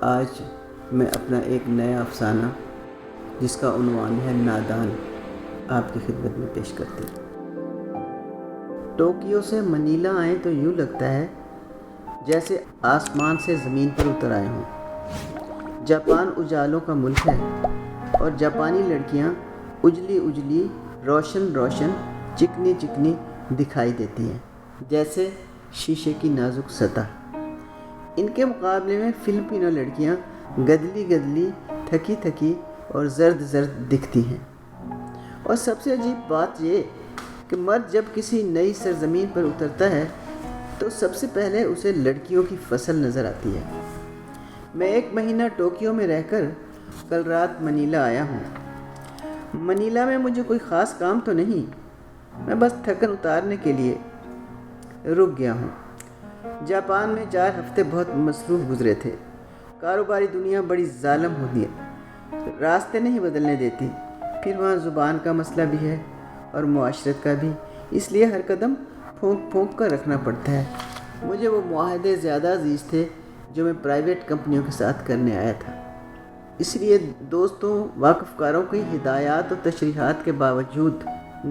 آج میں اپنا ایک نیا افسانہ جس کا عنوان ہے نادان آپ کی خدمت میں پیش کرتی ہوں۔ ٹوکیو سے منیلا آئیں تو یوں لگتا ہے جیسے آسمان سے زمین پر اتر آئے ہوں۔ جاپان اجالوں کا ملک ہے اور جاپانی لڑکیاں اجلی اجلی روشن روشن چکنی چکنی دکھائی دیتی ہیں جیسے شیشے کی نازک سطح۔ ان کے مقابلے میں فلپینو لڑکیاں گدلی گدلی تھکی تھکی اور زرد زرد دکھتی ہیں۔ اور سب سے عجیب بات یہ کہ مرد جب کسی نئی سرزمین پر اترتا ہے تو سب سے پہلے اسے لڑکیوں کی فصل نظر آتی ہے۔ میں 1 مہینہ ٹوکیو میں رہ کر کل رات منیلا آیا ہوں۔ منیلا میں مجھے کوئی خاص کام تو نہیں، میں بس تھکن اتارنے کے لیے رک گیا ہوں۔ جاپان میں 4 ہفتے بہت مصروف گزرے تھے۔ کاروباری دنیا بڑی ظالم ہوتی ہے، راستے نہیں بدلنے دیتی۔ پھر وہاں زبان کا مسئلہ بھی ہے اور معاشرت کا بھی، اس لیے ہر قدم پھونک پھونک کر رکھنا پڑتا ہے۔ مجھے وہ معاہدے زیادہ عزیز تھے جو میں پرائیویٹ کمپنیوں کے ساتھ کرنے آیا تھا، اس لیے دوستوں واقف کاروں کی ہدایات اور تشریحات کے باوجود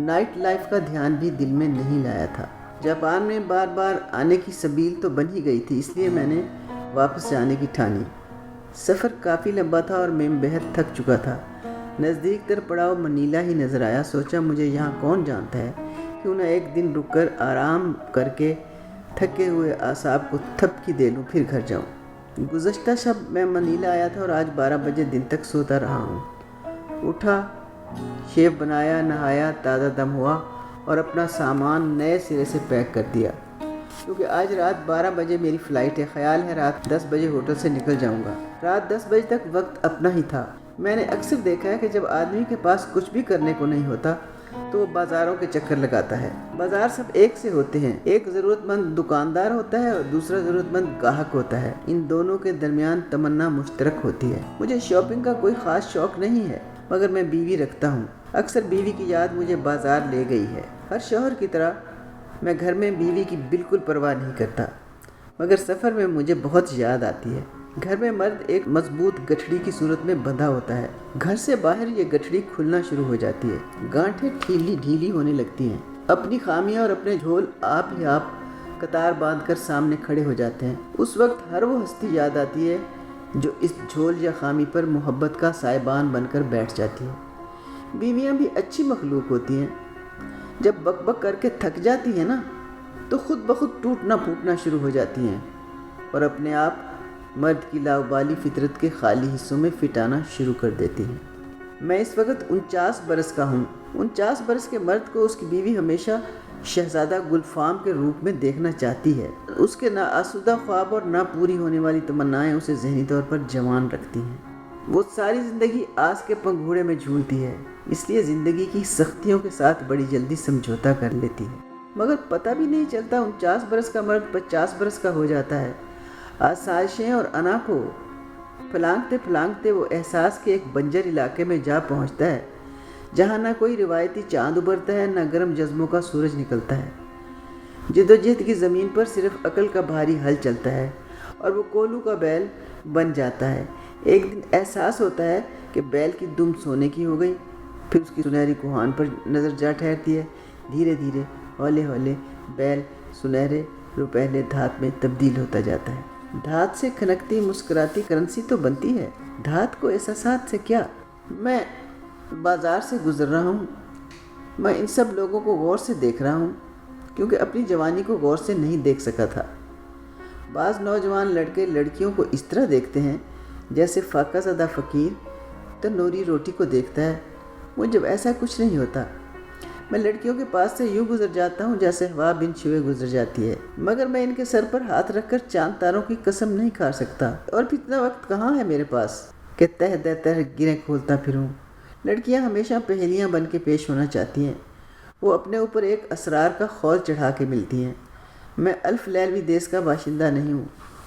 نائٹ لائف کا دھیان بھی دل میں نہیں لایا تھا۔ جاپان میں بار بار آنے کی سبیل تو بن ہی گئی تھی، اس لیے میں نے واپس جانے کی ٹھانی۔ سفر کافی لمبا تھا اور میں بہت تھک چکا تھا۔ نزدیک تر پڑاؤ منیلا ہی نظر آیا۔ سوچا مجھے یہاں کون جانتا ہے، کیوں نہ ایک دن رک کر آرام کر کے تھکے ہوئے اعصاب کو تھپکی دے لوں پھر گھر جاؤں۔ گزشتہ شب میں منیلا آیا تھا اور آج 12 بجے دن تک سوتا رہا ہوں۔ اٹھا، شیو بنایا، نہایا، تازہ دم ہوا اور اپنا سامان نئے سرے سے پیک کر دیا، کیونکہ آج رات 12 بجے میری فلائٹ ہے۔ خیال ہے رات 10 بجے ہوٹل سے نکل جاؤں گا۔ رات 10 بجے تک وقت اپنا ہی تھا۔ میں نے اکثر دیکھا ہے کہ جب آدمی کے پاس کچھ بھی کرنے کو نہیں ہوتا تو وہ بازاروں کے چکر لگاتا ہے۔ بازار سب ایک سے ہوتے ہیں، ایک ضرورت مند دکاندار ہوتا ہے اور دوسرا ضرورت مند گاہک ہوتا ہے۔ ان دونوں کے درمیان تمنا مشترک ہوتی ہے۔ مجھے شاپنگ کا کوئی خاص شوق نہیں ہے، مگر میں بیوی رکھتا ہوں۔ اکثر بیوی کی یاد مجھے بازار لے گئی ہے۔ ہر شوہر کی طرح میں گھر میں بیوی کی بالکل پرواہ نہیں کرتا، مگر سفر میں مجھے بہت یاد آتی ہے۔ گھر میں مرد ایک مضبوط گٹھڑی کی صورت میں بندھا ہوتا ہے۔ گھر سے باہر یہ گٹھڑی کھلنا شروع ہو جاتی ہے، گانٹھیں ڈھیلی ڈھیلی ہونے لگتی ہیں۔ اپنی خامیاں اور اپنے جھول آپ ہی آپ قطار باندھ کر سامنے کھڑے ہو جاتے ہیں۔ اس وقت ہر وہ ہستی یاد آتی ہے جو اس جھول یا خامی پر محبت کا سائبان بن کر بیٹھ جاتی ہے۔ بیویاں بھی اچھی مخلوق ہوتی ہیں، جب بک بک کر کے تھک جاتی ہیں نا تو خود بخود ٹوٹنا پھوٹنا شروع ہو جاتی ہیں اور اپنے آپ مرد کی لاؤبالی فطرت کے خالی حصوں میں فٹ آنا شروع کر دیتی ہیں۔ میں اس وقت 49 برس کا ہوں۔ 49 برس کے مرد کو اس کی بیوی ہمیشہ شہزادہ گلفام کے روپ میں دیکھنا چاہتی ہے۔ اس کے نا آسودہ خواب اور نہ پوری ہونے والی تمنائیں اسے ذہنی طور پر جوان رکھتی ہیں۔ وہ ساری زندگی آس کے پنگھوڑے میں جھولتی ہے، اس لیے زندگی کی سختیوں کے ساتھ بڑی جلدی سمجھوتا کر لیتی ہے۔ مگر پتہ بھی نہیں چلتا 49 برس کا مرد 50 برس کا ہو جاتا ہے۔ آسائشیں اور انا کو پھلانگتے پھلانگتے وہ احساس کے ایک بنجر علاقے میں جا پہنچتا ہے جہاں نہ کوئی روایتی چاند ابھرتا ہے، نہ گرم جذبوں کا سورج نکلتا ہے۔ جدوجہد کی زمین پر صرف عقل کا بھاری ہل چلتا ہے اور وہ کولو کا بیل بن جاتا ہے۔ ایک دن احساس ہوتا ہے کہ بیل کی دم سونے کی ہو گئی، پھر اس کی سنہری کوہان پر نظر جا ٹھہرتی ہے۔ دھیرے دھیرے ہولے ہولے بیل سنہرے روپہلے دھات میں تبدیل ہوتا جاتا ہے۔ دھات سے کھنکتی مسکراتی کرنسی تو بنتی ہے، دھات کو احساسات سے کیا؟ میں بازار سے گزر رہا ہوں، میں ان سب لوگوں کو غور سے دیکھ رہا ہوں کیونکہ اپنی جوانی کو غور سے نہیں دیکھ سکا تھا۔ بعض نوجوان لڑکے لڑکیوں کو اس طرح دیکھتے ہیں جیسے فاقہ زدہ فقیر تنوری روٹی کو دیکھتا ہے۔ مجھے ایسا کچھ نہیں ہوتا، میں لڑکیوں کے پاس سے یوں گزر جاتا ہوں جیسے ہوا بن چھوئے گزر جاتی ہے، مگر میں ان کے سر پر ہاتھ رکھ کر چاند تاروں کی قسم نہیں کھا سکتا۔ اور پھر اتنا وقت کہاں ہے میرے پاس کہ تہ دہ تہ گریں کھولتا پھروں۔ لڑکیاں ہمیشہ پہیلیاں بن کے پیش ہونا چاہتی ہیں، وہ اپنے اوپر ایک اسرار کا خول چڑھا کے ملتی ہیں۔ میں الف لیلوی دیس کا باشندہ نہیں ہوں،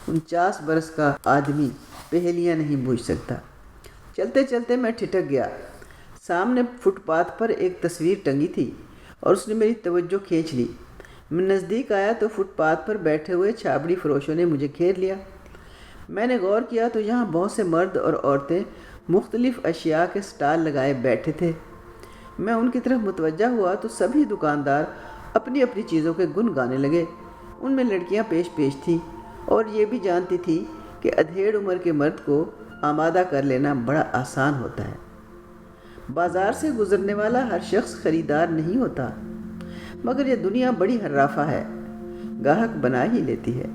49 برس کا آدمی پہیلیاں نہیں بوجھ سکتا۔ چلتے چلتے میں ٹھٹک گیا۔ سامنے فٹ پاتھ پر ایک تصویر ٹنگی تھی اور اس نے میری توجہ کھینچ لی۔ میں نزدیک آیا تو فٹ پاتھ پر بیٹھے ہوئے چھابڑی فروشوں نے مجھے گھیر لیا۔ میں نے غور کیا تو یہاں بہت سے مرد اور عورتیں مختلف اشیاء کے سٹال لگائے بیٹھے تھے۔ میں ان کی طرف متوجہ ہوا تو سبھی دکاندار اپنی اپنی چیزوں کے گن گانے لگے۔ ان میں لڑکیاں پیش پیش تھیں اور یہ بھی جانتی تھی کہ ادھیڑ عمر کے مرد کو آمادہ کر لینا بڑا آسان ہوتا ہے۔ بازار سے گزرنے والا ہر شخص خریدار نہیں ہوتا، مگر یہ دنیا بڑی حرافہ ہے، گاہک بنا ہی لیتی ہے۔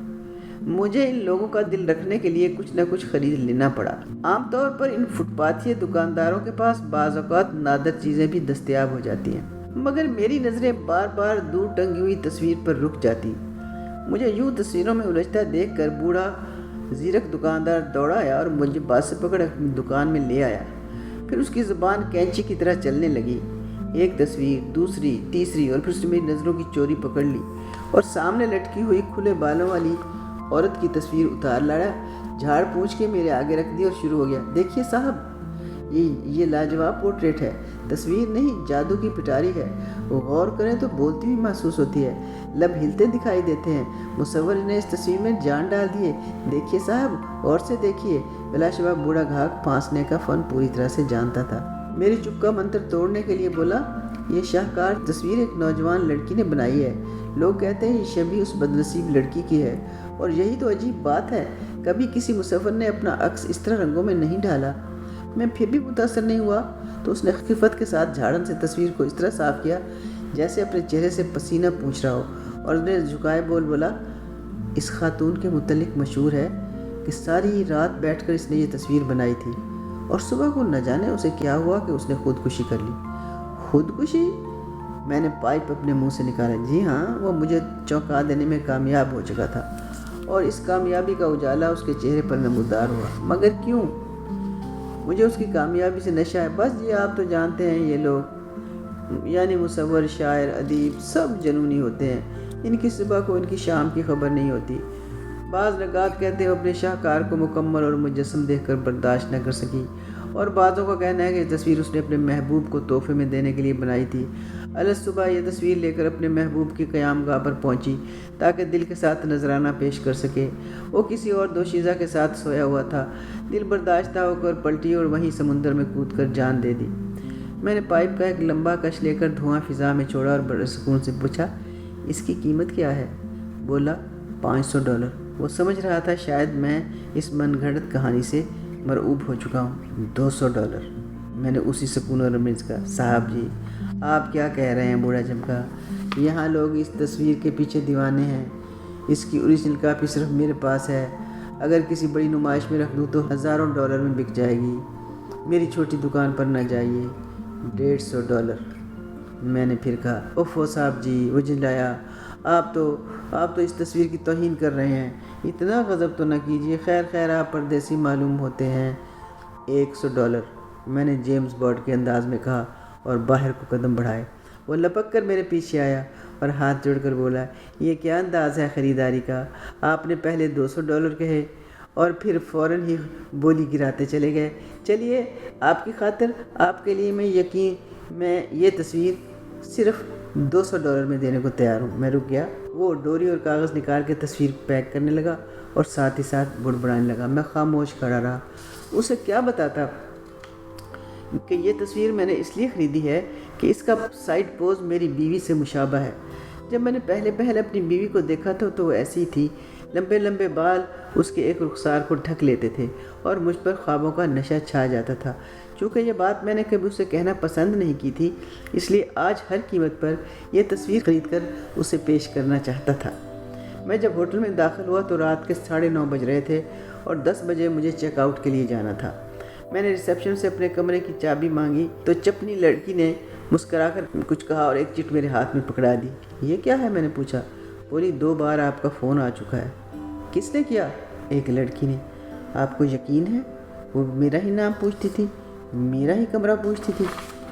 مجھے ان لوگوں کا دل رکھنے کے لیے کچھ نہ کچھ خرید لینا پڑا۔ عام طور پر ان فٹ پاتھی دکانداروں کے پاس بعض اوقات نادر چیزیں بھی دستیاب ہو جاتی ہیں، مگر میری نظریں بار بار دور ٹنگی ہوئی تصویر پر رک جاتی۔ مجھے یوں تصویروں میں الجھتا دیکھ کر بوڑھا زیرک دکاندار دوڑا آیا اور مجھے بات سے پکڑ اپنی دکان میں لے آیا۔ پھر اس کی زبان کینچی کی طرح چلنے لگی۔ ایک تصویر، دوسری، تیسری، اور پھر اس نے میری نظروں کی چوری پکڑ لی اور سامنے لٹکی ہوئی کھلے بالوں والی عورت کی تصویر اتار لایا، جھاڑ پونچھ کے میرے آگے رکھ دی اور شروع ہو گیا۔ دیکھیے صاحب، یہ لاجواب پورٹریٹ ہے، تصویر نہیں، جادو کی پٹاری ہے۔ وہ غور کریں تو بولتی ہوئی محسوس ہوتی ہے، لب ہلتے دکھائی دیتے ہیں۔ مصور نے اس تصویر میں جان ڈال دی ہے۔ دیکھیے صاحب، اور سے دیکھیے۔ بلا شبہ بوڑھا گاہک پھانسنے کا فن پوری طرح سے جانتا تھا۔ میری چپ کا منتر توڑنے کے لیے بولا، یہ شاہکار تصویر ایک نوجوان لڑکی نے بنائی ہے۔ لوگ کہتے ہیں یہ شبیہ اس بدنصیب لڑکی کی ہے، اور یہی تو عجیب بات ہے، کبھی کسی مصور نے اپنا عکس اس طرح رنگوں میں نہیں ڈالا۔ میں پھر بھی متاثر نہیں ہوا تو اس نے خفت کے ساتھ جھاڑن سے تصویر کو اس طرح صاف کیا جیسے اپنے چہرے سے پسینہ پوچھ رہا ہو، اور انہیں جھکائے بولا، اس خاتون کے متعلق مشہور ہے کہ ساری رات بیٹھ کر اس نے یہ تصویر بنائی تھی، اور صبح کو نہ جانے اسے کیا ہوا کہ اس نے خودکشی کر لی۔ خودکشی؟ میں نے پائپ اپنے منہ سے نکالا۔ جی ہاں، وہ مجھے چونکا دینے میں کامیاب ہو چکا تھا، اور اس کامیابی کا اجالا اس کے چہرے پر نمودار ہوا۔ مگر کیوں؟ مجھے اس کی کامیابی سے نشہ ہے۔ بس جی، آپ تو جانتے ہیں یہ لوگ، یعنی مصور، شاعر، ادیب، سب جنونی ہوتے ہیں۔ ان کی صبح کو ان کی شام کی خبر نہیں ہوتی۔ بعض نقاد کہتے ہیں وہ اپنے شاہکار کو مکمل اور مجسم دیکھ کر برداشت نہ کر سکی، اور بعضوں کا کہنا ہے کہ یہ تصویر اس نے اپنے محبوب کو تحفے میں دینے کے لیے بنائی تھی۔ صبح یہ تصویر لے کر اپنے محبوب کی قیام گاہ پر پہنچی تاکہ دل کے ساتھ نذرانہ پیش کر سکے۔ وہ کسی اور دوشیزہ کے ساتھ سویا ہوا تھا۔ دل برداشتہ ہو کر پلٹی اور وہیں سمندر میں کود کر جان دے دی۔ میں نے پائپ کا ایک لمبا کش لے کر دھواں فضا میں چھوڑا اور بڑے سکون سے پوچھا، اس کی قیمت کیا ہے؟ بولا، $500۔ وہ سمجھ رہا تھا شاید میں اس من گھڑت کہانی سے مرعوب ہو چکا ہوں۔ $200۔ میں نے اسی سکون اور رمز کا، صاحب جی آپ کیا کہہ رہے ہیں؟ بوڑھا چمکا، یہاں لوگ اس تصویر کے پیچھے دیوانے ہیں۔ اس کی اوریجنل کاپی صرف میرے پاس ہے، اگر کسی بڑی نمائش میں رکھ دوں تو ہزاروں ڈالر میں بک جائے گی۔ میری چھوٹی دکان پر نہ جائیے۔ $150۔ میں نے پھر کہا، اوفو صاحب جی، وہ جھلایا، آپ تو اس تصویر کی توہین کر رہے ہیں، اتنا غضب تو نہ کیجیے۔ خیر آپ پردیسی معلوم ہوتے ہیں۔ $100۔ میں نے جیمز بانڈ کے انداز میں کہا اور باہر کو قدم بڑھائے۔ وہ لپک کر میرے پیچھے آیا اور ہاتھ جوڑ کر بولا، یہ کیا انداز ہے خریداری کا؟ آپ نے پہلے $200 کہے اور پھر فوراً ہی بولی گراتے چلے گئے۔ چلیے، آپ کی خاطر، آپ کے لیے میں یہ تصویر صرف $200 میں دینے کو تیار ہوں۔ میں رک گیا۔ وہ ڈوری اور کاغذ نکال کے تصویر پیک کرنے لگا اور ساتھ ہی ساتھ بڑبڑانے لگا۔ میں خاموش کھڑا رہا۔ اسے کیا بتاتا کہ یہ تصویر میں نے اس لیے خریدی ہے کہ اس کا سائڈ پوز میری بیوی سے مشابہ ہے۔ جب میں نے پہلے اپنی بیوی کو دیکھا تو وہ ایسی ہی تھی۔ لمبے لمبے بال اس کے ایک رخسار کو ڈھک لیتے تھے اور مجھ پر خوابوں کا نشہ چھا جاتا تھا۔ چونکہ یہ بات میں نے کبھی اسے کہنا پسند نہیں کی تھی، اس لیے آج ہر قیمت پر یہ تصویر خرید کر اسے پیش کرنا چاہتا تھا۔ میں جب ہوٹل میں داخل ہوا تو رات کے 9:30 بج رہے تھے اور 10 بجے مجھے چیک آؤٹ کے لیے جانا تھا۔ میں نے ریسیپشن سے اپنے کمرے کی چابی مانگی تو چپنی لڑکی نے مسکرا کر کچھ کہا اور ایک چٹ میرے ہاتھ میں پکڑا دی۔ یہ کیا ہے؟ میں نے پوچھا۔ بولی، 2 بار آپ کا فون آ چکا ہے۔ کس نے کیا؟ ایک لڑکی نے۔ آپ کو یقین ہے وہ میرا ہی نام پوچھتی تھی، میرا ہی کمرہ پوچھتی تھی؟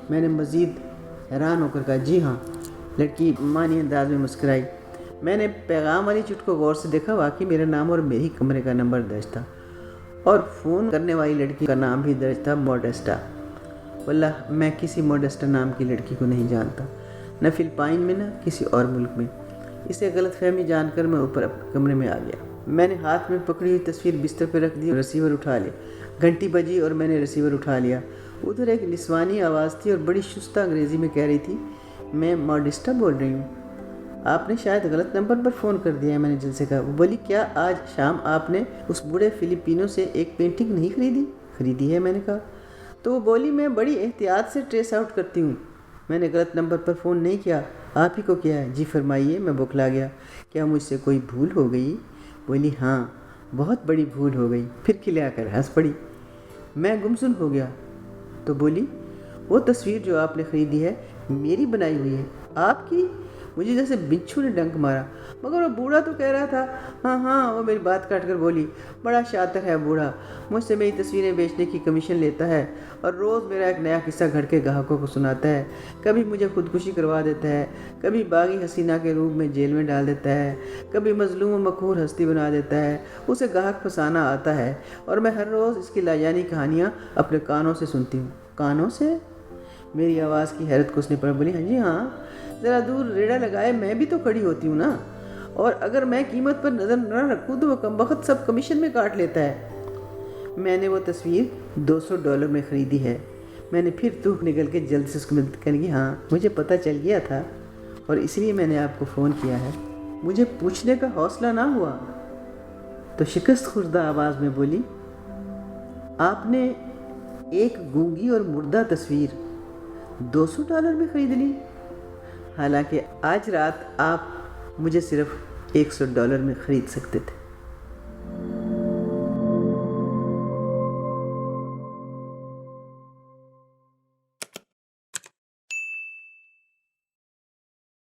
میں نے مزید حیران ہو کر کہا، جی ہاں۔ لڑکی مانی انداز میں مسکرائی۔ میں نے پیغام والی چٹ کو غور سے دیکھا، واقعی میرا نام اور میری کمرے کا نمبر درج تھا، اور فون کرنے والی لڑکی کا نام بھی درج تھا، موڈیسٹا۔ واللہ میں کسی موڈیسٹا نام کی لڑکی کو نہیں جانتا، نہ فلپائن میں نہ کسی اور ملک میں۔ اسے غلط فہمی جان کر میں اوپر اپنے کمرے میں آ گیا۔ میں نے ہاتھ میں پکڑی ہوئی تصویر بستر پہ رکھ دی اور ریسیور اٹھا لیا۔ گھنٹی بجی اور میں نے ریسیور اٹھا لیا۔ ادھر ایک نسوانی آواز تھی اور بڑی شستہ انگریزی میں کہہ رہی تھی، میں ماڈسٹا بول رہی ہوں، آپ نے شاید غلط نمبر پر فون کر دیا ہے۔ میں نے جلد سے کہا۔ وہ بولی، کیا آج شام آپ نے اس بوڑھے فلپینو سے ایک پینٹنگ نہیں خریدی؟ خریدی ہے، میں نے کہا۔ تو وہ بولی، میں بڑی احتیاط سے ٹریس آؤٹ کرتی ہوں، میں نے غلط نمبر پر فون نہیں کیا، آپ ہی کو کیا ہے۔ جی فرمائیے، میں بوکھلا گیا، کیا مجھ سے کوئی بھول ہو گئی؟ بولی، ہاں بہت بڑی بھول ہو گئی، پھر کھلیا کر ہنس پڑی۔ میں گمسم ہو گیا۔ تو بولی، وہ تصویر جو آپ نے خریدی ہے میری بنائی ہوئی ہے؟ آپ کی؟ مجھے جیسے بچھو نے ڈنک مارا، مگر وہ بوڑھا تو کہہ رہا تھا ہاں ہاں۔ وہ میری بات کاٹ کر بولی، بڑا شاطر ہے بوڑھا، مجھ سے میری تصویریں بیچنے کی کمیشن لیتا ہے اور روز میرا ایک نیا قصہ گھڑ کے گاہکوں کو سناتا ہے۔ کبھی مجھے خودکشی کروا دیتا ہے، کبھی باغی حسینہ کے روپ میں جیل میں ڈال دیتا ہے، کبھی مظلوم و مقہور ہستی بنا دیتا ہے۔ اسے گاہک پھنسانا آتا ہے اور میں ہر روز اس کی لاجانی کہانیاں اپنے کانوں سے سنتی ہوں۔ کانوں سے؟ میری آواز کی حیرت کو اس نے پڑھ بولی، ہاں جی ہاں، ذرا دور ریڑھا لگائے میں بھی تو کھڑی ہوتی ہوں نا، اور اگر میں قیمت پر نظر نہ رکھوں تو وہ کمبخت سب کمیشن میں کاٹ لیتا ہے۔ میں نے وہ تصویر $200 میں خریدی ہے۔ میں نے پھر تھوک نکل کے جلد سے اس کو مدد کرنے کی، ہاں مجھے پتہ چل گیا تھا اور اس لیے میں نے آپ کو فون کیا ہے، مجھے پوچھنے کا حوصلہ نہ ہوا۔ تو شکست خوردہ آواز میں بولی، آپ نے ایک گونگی اور مردہ تصویر $200 میں خرید لی، حالانکہ آج رات آپ مجھے صرف $100 میں خرید سکتے تھے۔